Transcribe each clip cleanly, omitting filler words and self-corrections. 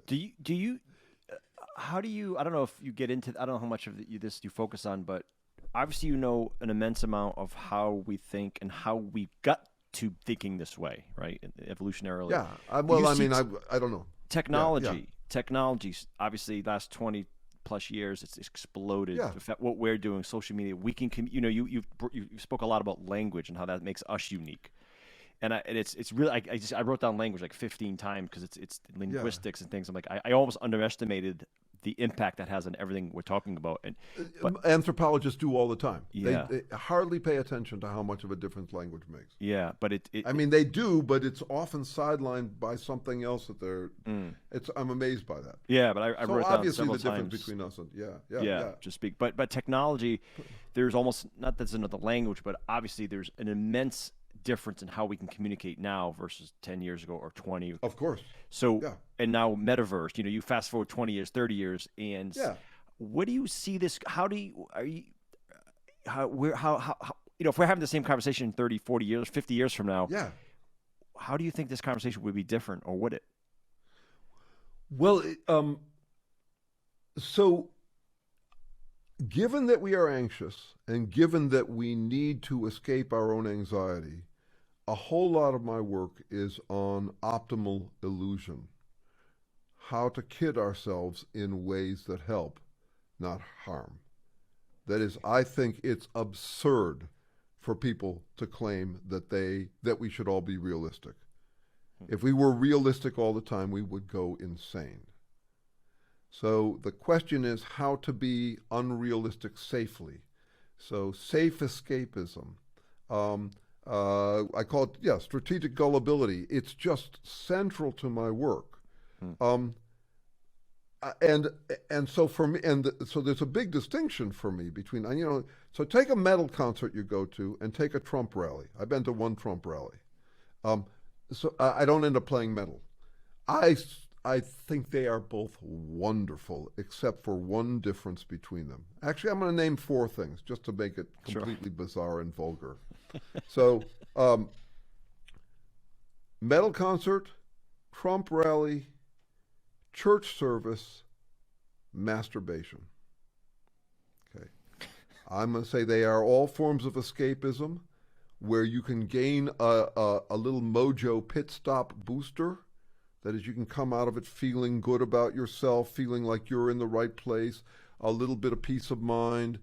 Do you how do you? I don't know if you get into. I don't know how much of this you focus on, but obviously you know an immense amount of how we think and how we got to thinking this way, right? Evolutionarily. Yeah. I don't know. Technology. Obviously, last 20 plus years, it's exploded. Yeah. In fact, what we're doing, social media, we can. You spoke a lot about language and how that makes us unique. And it's really I wrote down language like 15 times because it's linguistics and things. I'm like I almost underestimated the impact that has on everything we're talking about. But anthropologists do all the time. Yeah. They hardly pay attention to how much of a difference language makes. Yeah, but they do, but it's often sidelined by something else that they're. I'm amazed by that. Yeah, but I wrote down several the difference times. between us and yeah. Just speak. But technology, there's almost not that's another language, but obviously there's an immense difference in how we can communicate now versus 10 years ago or 20. Of course. So, and now metaverse, you fast forward 20 years, 30 years, and what do you see this, if we're having the same conversation 30, 40 years, 50 years from now, how do you think this conversation would be different, or would it? Well, so given that we are anxious and given that we need to escape our own anxiety, a whole lot of my work is on optimal illusion, how to kid ourselves in ways that help, not harm. That is, I think it's absurd for people to claim that we should all be realistic. If we were realistic all the time, we would go insane. So the question is how to be unrealistic safely. So safe escapism. I call it, strategic gullibility. It's just central to my work. And so for me, so there's a big distinction for me between, so take a metal concert you go to and take a Trump rally. I've been to one Trump rally. So I don't end up playing metal. I think they are both wonderful, except for one difference between them. Actually, I'm going to name 4 things just to make it completely bizarre and vulgar. So, metal concert, Trump rally, church service, masturbation. Okay. I'm going to say they are all forms of escapism where you can gain a little mojo pit stop booster. That is, you can come out of it feeling good about yourself, feeling like you're in the right place, a little bit of peace of mind.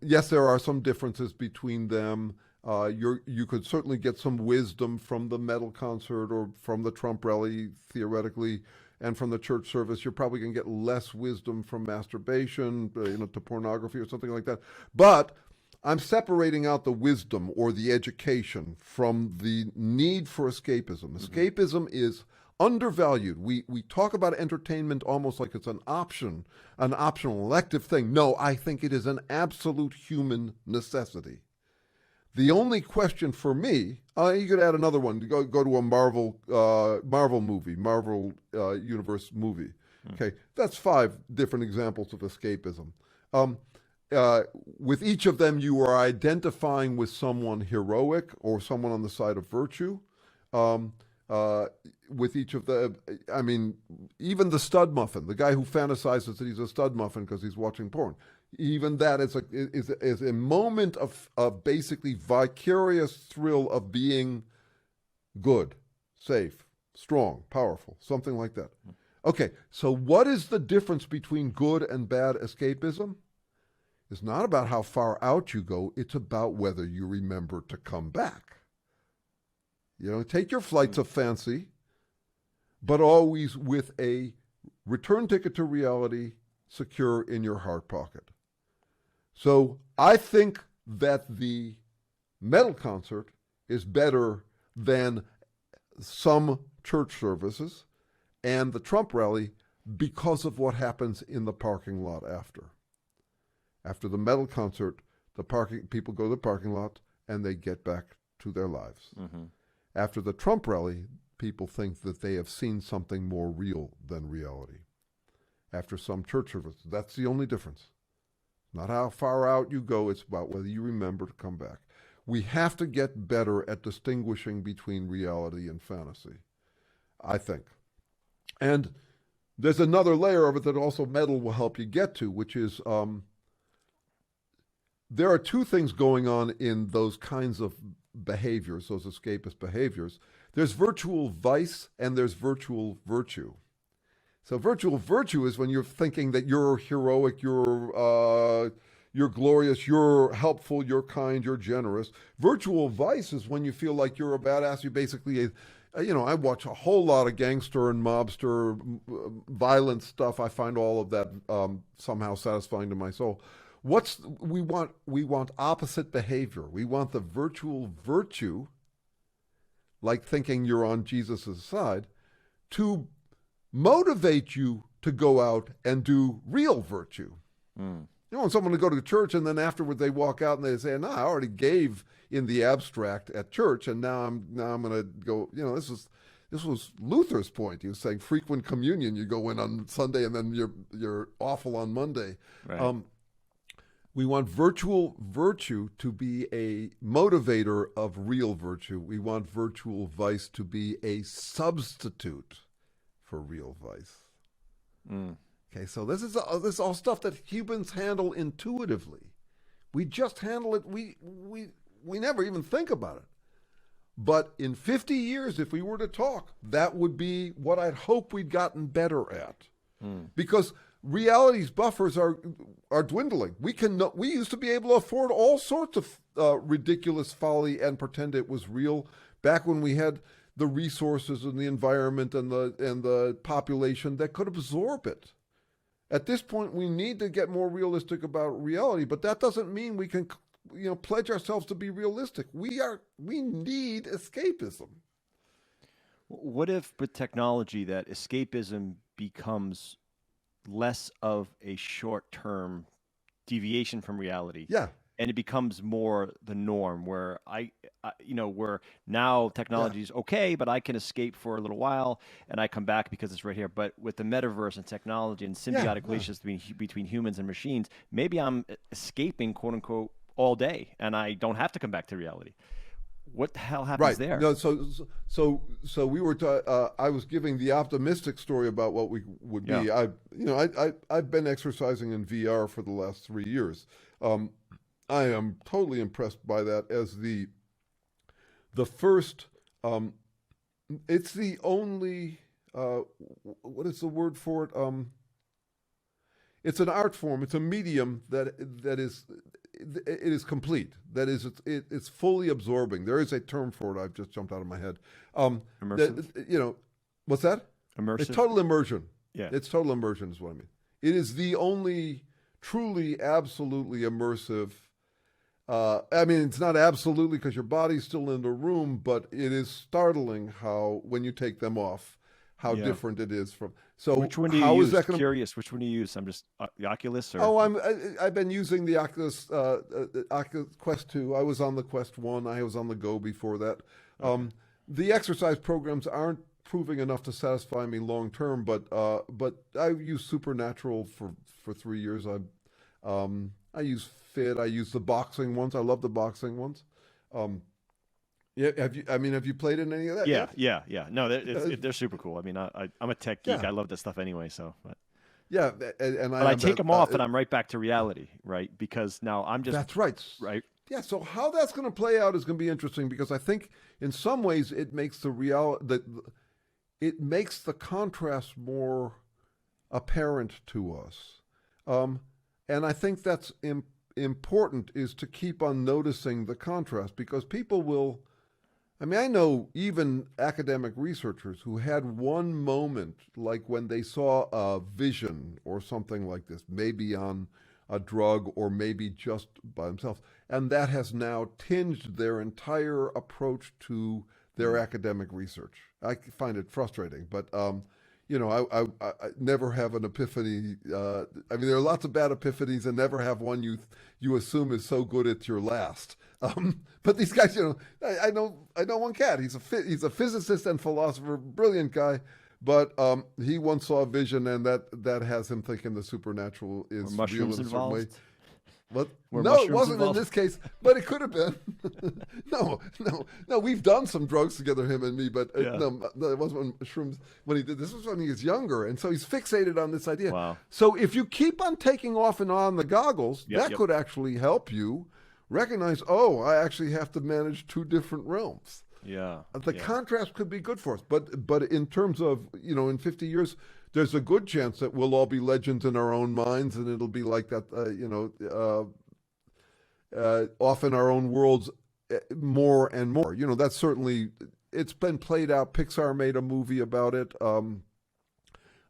Yes, there are some differences between them. You could certainly get some wisdom from the metal concert or from the Trump rally, theoretically, and from the church service. You're probably going to get less wisdom from masturbation, to pornography or something like that. But I'm separating out the wisdom or the education from the need for escapism. Escapism is undervalued. We talk about entertainment almost like it's an optional elective thing. No, I think it is an absolute human necessity. The only question for me, you could add another one. Go to a Marvel movie, Marvel Universe movie. Okay, that's 5 different examples of escapism. With each of them, you are identifying with someone heroic or someone on the side of virtue. With each of even the stud muffin, the guy who fantasizes that he's a stud muffin because he's watching porn, even that is a moment of basically vicarious thrill of being good, safe, strong, powerful, something like that. Okay, so what is the difference between good and bad escapism? It's not about how far out you go, it's about whether you remember to come back. Take your flights of fancy, but always with a return ticket to reality secure in your heart pocket. So I think that the metal concert is better than some church services and the Trump rally because of what happens in the parking lot after. After the metal concert, people go to the parking lot and they get back to their lives. After the Trump rally, people think that they have seen something more real than reality. After some church service, that's the only difference. Not how far out you go, it's about whether you remember to come back. We have to get better at distinguishing between reality and fantasy, I think. And there's another layer of it that also metal will help you get to, which is there are two things going on in those kinds of behaviors, those escapist behaviors. There's virtual vice and there's virtual virtue. So virtual virtue is when you're thinking that you're heroic, you're glorious, you're helpful, you're kind, you're generous. Virtual vice is when you feel like you're a badass. You basically, I watch a whole lot of gangster and mobster violent stuff. I find all of that somehow satisfying to my soul. We want opposite behavior. We want the virtual virtue, like thinking you're on Jesus' side, to motivate you to go out and do real virtue. You want someone to go to church and then afterward they walk out and they say, "No, I already gave in the abstract at church, and now I'm going to go." This was Luther's point. He was saying frequent communion. You go in on Sunday and then you're awful on Monday. Right. We want virtual virtue to be a motivator of real virtue. We want virtual vice to be a substitute for real vice. Okay, so this is all stuff that humans handle intuitively. We just handle it. We never even think about it. But in 50 years, if we were to talk, that would be what I'd hope we'd gotten better at, because reality's buffers are dwindling. We used to be able to afford all sorts of ridiculous folly and pretend it was real back when we had the resources and the environment and the population that could absorb it. At this point, we need to get more realistic about reality, but that doesn't mean we can, pledge ourselves to be realistic. We need escapism. What if with technology that escapism becomes less of a short-term deviation from reality? Yeah. And it becomes more the norm, where where now technology is okay, but I can escape for a little while and I come back because it's right here. But with the metaverse and technology and symbiotic relationships between humans and machines, maybe I'm escaping, quote unquote, all day, and I don't have to come back to reality. What the hell happens there? No, so we were. I was giving the optimistic story about what we would be. Yeah. I've been exercising in VR for the last 3 years. I am totally impressed by that as the first. It's the only. What is the word for it? It's an art form. It's a medium that is. It is complete. That is, it's fully absorbing. There is a term for it. I've just jumped out of my head. Immersive. What's that? Immersive. It's total immersion. Yeah. It's total immersion is what I mean. It is the only truly, absolutely immersive. It's not absolutely because your body's still in the room, but it is startling how, when you take them off, how different it is from. So which one do you use? Curious, which one do you use? I'm just the Oculus. Or? I've been using the Oculus Quest 2. I was on the Quest 1. I was on the Go before that. The exercise programs aren't proving enough to satisfy me long term, but I use Supernatural for 3 years. I use Fit. I use the boxing ones. I love the boxing ones. Have you played in any of that? Yeah. No, they're super cool. I mean, I'm a tech geek. I love that stuff anyway. So, but I take them off, and I'm right back to reality, right? Because now I'm just. That's right. Right. Yeah. So how that's going to play out is going to be interesting, because I think in some ways it makes it makes the contrast more apparent to us, and I think that's important, is to keep on noticing the contrast, because people will. I know even academic researchers who had one moment, like when they saw a vision or something like this, maybe on a drug or maybe just by themselves, and that has now tinged their entire approach to their academic research. I find it frustrating, but I never have an epiphany. There are lots of bad epiphanies, and never have one you assume is so good it's your last. But these guys, I know one cat. He's a physicist and philosopher, brilliant guy. But he once saw a vision, and that has him thinking the supernatural is real in a certain way. What? Were No, it mushrooms wasn't involved? in this case, but it could have been. No. We've done some drugs together, him and me, but Yeah. no, it wasn't when mushrooms. When he did this was when he was younger, and so he's fixated on this idea. Wow. So if you keep on taking off and on the goggles, that Yep. could actually help you recognize. Oh, I actually have to manage two different realms. Yeah. The yeah. contrast could be good for us, but in terms of in 50 years, there's a good chance that we'll all be legends in our own minds, and it'll be like that. Off in our own worlds, more and more. That's certainly it's been played out. Pixar made a movie about it.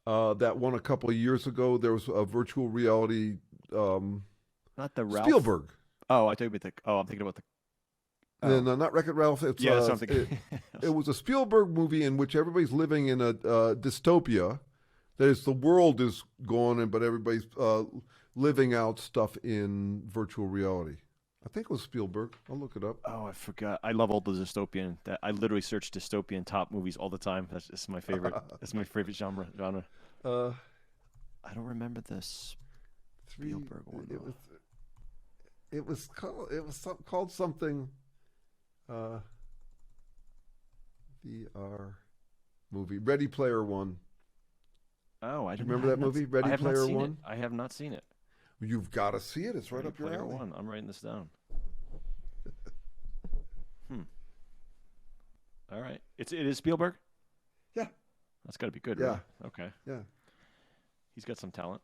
That one a couple of years ago. There was a virtual reality. Not the Ralph. Spielberg. Oh, I thought you meant I'm thinking about the. Oh. And not Wreck-It Ralph. It's, Yeah, that's something. It was a Spielberg movie in which everybody's living in a dystopia. That is, the world is gone, but everybody's living out stuff in virtual reality. I think it was Spielberg. I'll look it up. Oh, I forgot. I love all the dystopian. I literally search dystopian top movies all the time. That's my favorite. That's my favorite genre. I don't remember this Spielberg one. It was called something. VR movie. Ready Player One. Oh, I Do you remember that movie, Ready Player One? I have not seen it. You've got to see it. It's right Ready up your Player alley. One. I'm writing this down. All right. It is Spielberg? Yeah. That's got to be good, Yeah. right? Okay. Yeah. He's got some talent.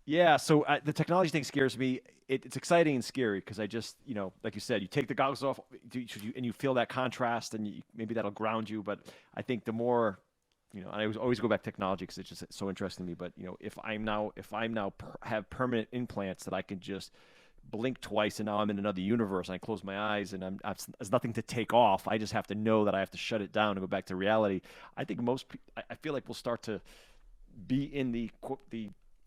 Yeah, so the technology thing scares me. It's exciting and scary because I just, like you said, you take the goggles off and you feel that contrast, and maybe that'll ground you. But I think the more, and I always go back to technology because it's just so interesting to me. But if I'm now have permanent implants that I can just blink twice and now I'm in another universe, and I close my eyes and there's nothing to take off. I just have to know that I have to shut it down and go back to reality. I think I feel like we'll start to be in the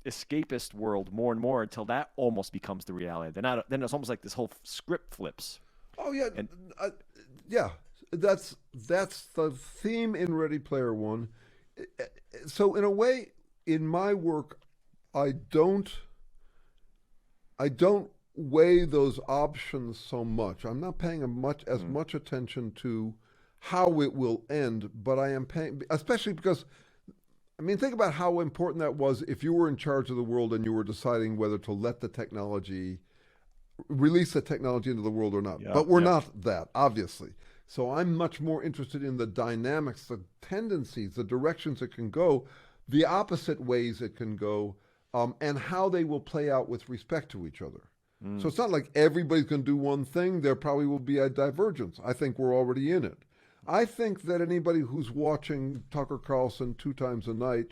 escapist world more and more until that almost becomes the reality. Then it's almost like this whole script flips. Oh yeah, yeah. That's the theme in Ready Player One. So in a way, in my work, I don't weigh those options so much. I'm not paying as much attention to how it will end, but I am paying, especially because. Think about how important that was if you were in charge of the world and you were deciding whether to let release the technology into the world or not. Yeah, but we're not that, obviously. So I'm much more interested in the dynamics, the tendencies, the directions it can go, the opposite ways it can go, and how they will play out with respect to each other. So it's not like everybody's going to do one thing. There probably will be a divergence. I think we're already in it. I think that anybody who's watching Tucker Carlson 2 times a night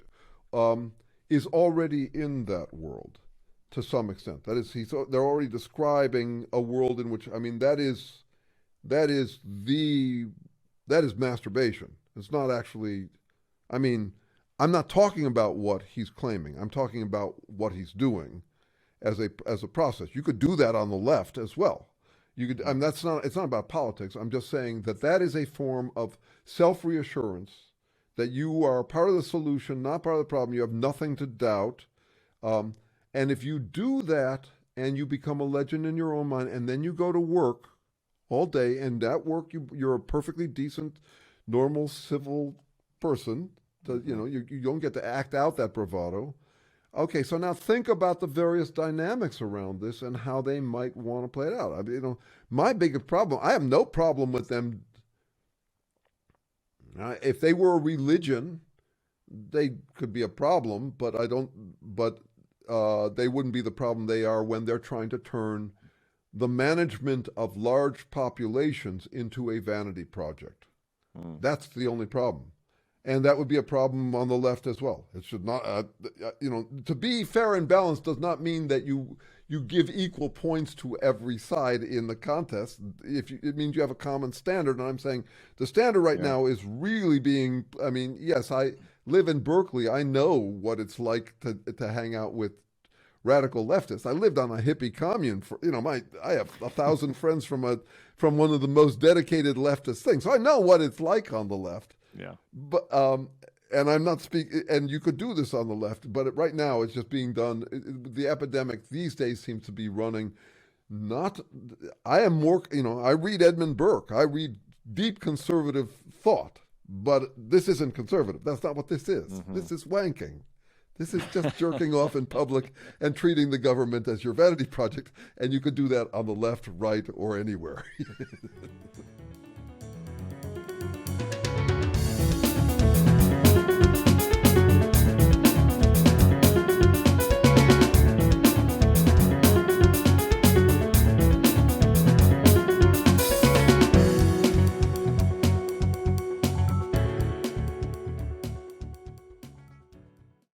is already in that world to some extent. That is, they're already describing a world in which, that is masturbation. It's not actually, I'm not talking about what he's claiming. I'm talking about what he's doing as a process. You could do that on the left as well. You could. It's not about politics. I'm just saying that is a form of self-reassurance that you are part of the solution, not part of the problem. You have nothing to doubt, and if you do that and you become a legend in your own mind, and then you go to work all day, and that work you're a perfectly decent, normal, civil person. You don't get to act out that bravado. Okay, so now think about the various dynamics around this and how they might want to play it out. My biggest problem, I have no problem with them. If they were a religion, they could be a problem, but they wouldn't be the problem they are when they're trying to turn the management of large populations into a vanity project. That's the only problem. And that would be a problem on the left as well. It should not, to be fair and balanced does not mean that you give equal points to every side in the contest. It means you have a common standard. And I'm saying the standard right now is really being, yes, I live in Berkeley. I know what it's like to hang out with radical leftists. I lived on a hippie commune I have 1,000 friends from one of the most dedicated leftist things. So I know what it's like on the left. Yeah. But and I'm not speaking, and you could do this on the left, but right now it's just being done. The epidemic these days seems to be running. I am more, I read Edmund Burke. I read deep conservative thought, but this isn't conservative. That's not what this is. Mm-hmm. This is wanking. This is just jerking off in public and treating the government as your vanity project. And you could do that on the left, right, or anywhere.